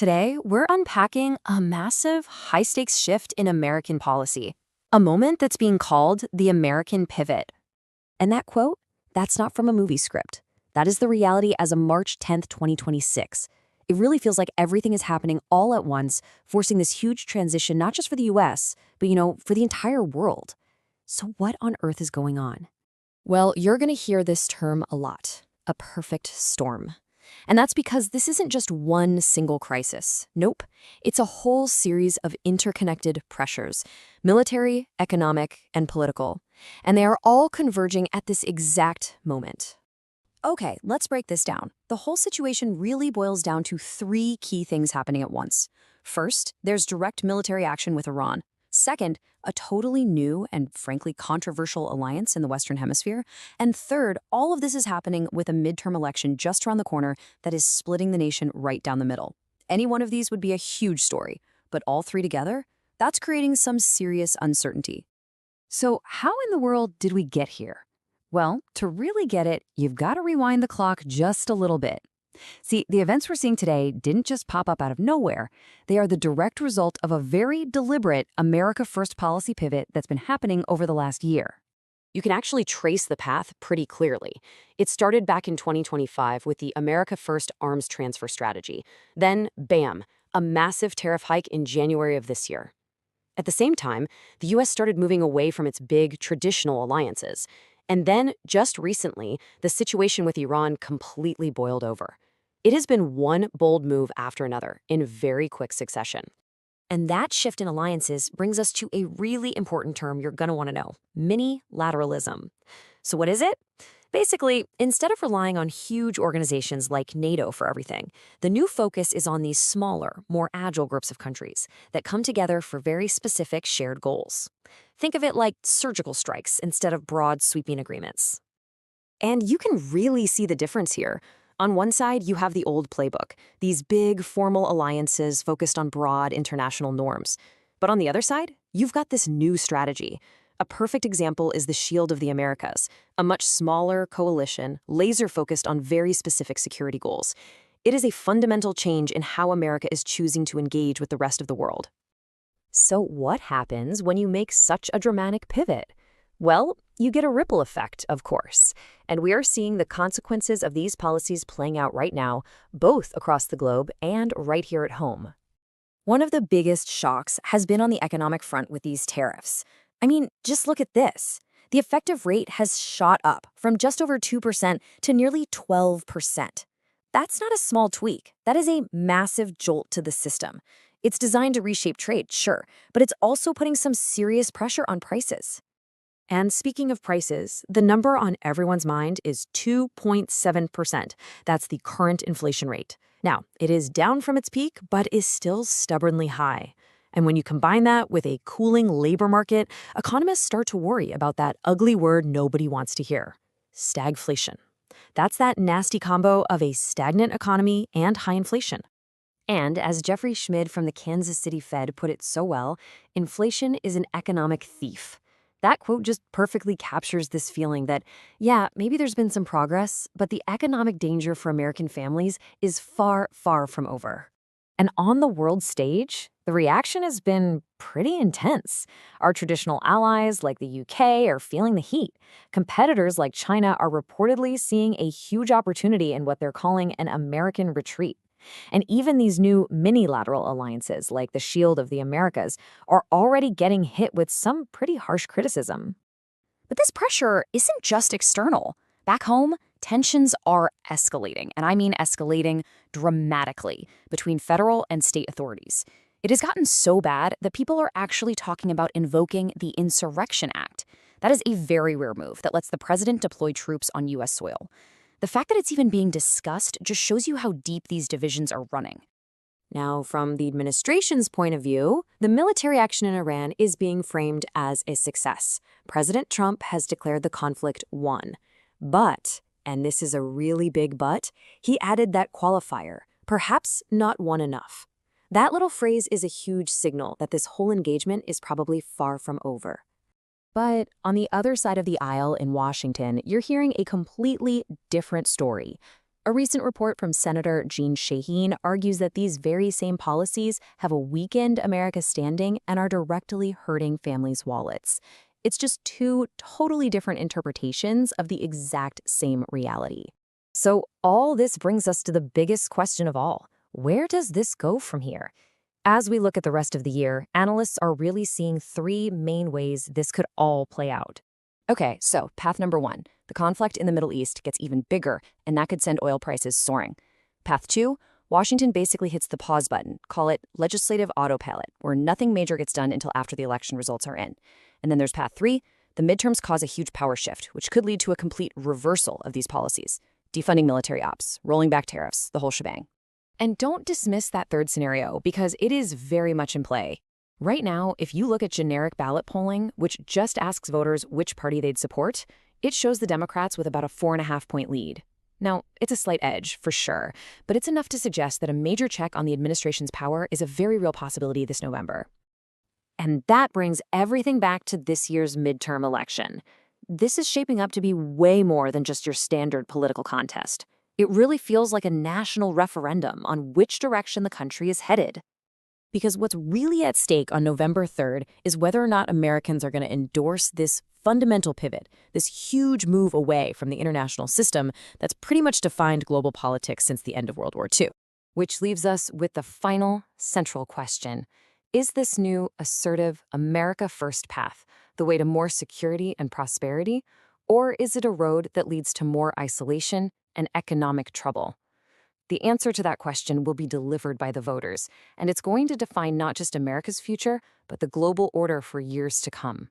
Today, we're unpacking a massive, high-stakes shift in American policy, a moment that's being called the American pivot. And that quote, that's not from a movie script. That is the reality as of March 10th, 2026. It really feels like everything is happening all at once, forcing this huge transition not just for the US, but for the entire world. So what on earth is going on? Well, you're going to hear this term a lot, a perfect storm. And that's because this isn't just one single crisis. Nope. It's a whole series of interconnected pressures, military, economic, and political. And they are all converging at this exact moment. Okay, let's break this down. The whole situation really boils down to three key things happening at once. First, there's direct military action with Iran. Second, a totally new and frankly controversial alliance in the Western Hemisphere. And third, all of this is happening with a midterm election just around the corner that is splitting the nation right down the middle. Any one of these would be a huge story, but all three together, that's creating some serious uncertainty. So how in the world did we get here? Well, to really get it, you've got to rewind the clock just a little bit. See, the events we're seeing today didn't just pop up out of nowhere. They are the direct result of a very deliberate America First policy pivot that's been happening over the last year. You can actually trace the path pretty clearly. It started back in 2025 with the America First arms transfer strategy. Then, bam, a massive tariff hike in January of this year. At the same time, the US started moving away from its big, traditional alliances. And then, just recently, the situation with Iran completely boiled over. It has been one bold move after another in very quick succession. And that shift in alliances brings us to a really important term you're going to want to know: mini-lateralism. So what is it? Basically, instead of relying on huge organizations like NATO for everything, the new focus is on these smaller, more agile groups of countries that come together for very specific shared goals. Think of it like surgical strikes instead of broad, sweeping agreements. And you can really see the difference here. On one side, you have the old playbook, these big, formal alliances focused on broad international norms. But on the other side, you've got this new strategy. A perfect example is the Shield of the Americas, a much smaller coalition, laser-focused on very specific security goals. It is a fundamental change in how America is choosing to engage with the rest of the world. So what happens when you make such a dramatic pivot? Well, you get a ripple effect, of course. And we are seeing the consequences of these policies playing out right now, both across the globe and right here at home. One of the biggest shocks has been on the economic front with these tariffs. I mean, just look at this. The effective rate has shot up from just over 2% to nearly 12%. That's not a small tweak. That is a massive jolt to the system. It's designed to reshape trade, sure, but it's also putting some serious pressure on prices. And speaking of prices, the number on everyone's mind is 2.7%. That's the current inflation rate. Now, it is down from its peak, but is still stubbornly high. And when you combine that with a cooling labor market, economists start to worry about that ugly word nobody wants to hear: stagflation. That's that nasty combo of a stagnant economy and high inflation. And as Jeffrey Schmid from the Kansas City Fed put it so well, inflation is an economic thief. That quote just perfectly captures this feeling that, yeah, maybe there's been some progress, but the economic danger for American families is far, far from over. And on the world stage, the reaction has been pretty intense. Our traditional allies, like the UK, are feeling the heat. Competitors like China are reportedly seeing a huge opportunity in what they're calling an American retreat. And even these new mini-lateral alliances, like the Shield of the Americas, are already getting hit with some pretty harsh criticism. But this pressure isn't just external. Back home, tensions are escalating, and I mean escalating dramatically, between federal and state authorities. It has gotten so bad that people are actually talking about invoking the Insurrection Act. That is a very rare move that lets the president deploy troops on U.S. soil. The fact that it's even being discussed just shows you how deep these divisions are running. Now, from the administration's point of view, the military action in Iran is being framed as a success. President Trump has declared the conflict won. But, and this is a really big but, he added that qualifier: perhaps not won enough. That little phrase is a huge signal that this whole engagement is probably far from over. But on the other side of the aisle in Washington, you're hearing a completely different story. A recent report from Senator Jean Shaheen argues that these very same policies have weakened America's standing and are directly hurting families' wallets. It's just two totally different interpretations of the exact same reality. So all this brings us to the biggest question of all. Where does this go from here? As we look at the rest of the year, analysts are really seeing three main ways this could all play out. Okay, so path number one, the conflict in the Middle East gets even bigger, and that could send oil prices soaring. Path two, Washington basically hits the pause button, call it legislative autopilot, where nothing major gets done until after the election results are in. And then there's path three, the midterms cause a huge power shift, which could lead to a complete reversal of these policies. Defunding military ops, rolling back tariffs, the whole shebang. And don't dismiss that third scenario, because it is very much in play. Right now, if you look at generic ballot polling, which just asks voters which party they'd support, it shows the Democrats with about a 4.5-point lead. Now, it's a slight edge, for sure, but it's enough to suggest that a major check on the administration's power is a very real possibility this November. And that brings everything back to this year's midterm election. This is shaping up to be way more than just your standard political contest. It really feels like a national referendum on which direction the country is headed. Because what's really at stake on November 3rd is whether or not Americans are going to endorse this fundamental pivot, this huge move away from the international system that's pretty much defined global politics since the end of World War II. Which leaves us with the final central question. Is this new, assertive, America First path the way to more security and prosperity, or is it a road that leads to more isolation and economic trouble? The answer to that question will be delivered by the voters, and it's going to define not just America's future, but the global order for years to come.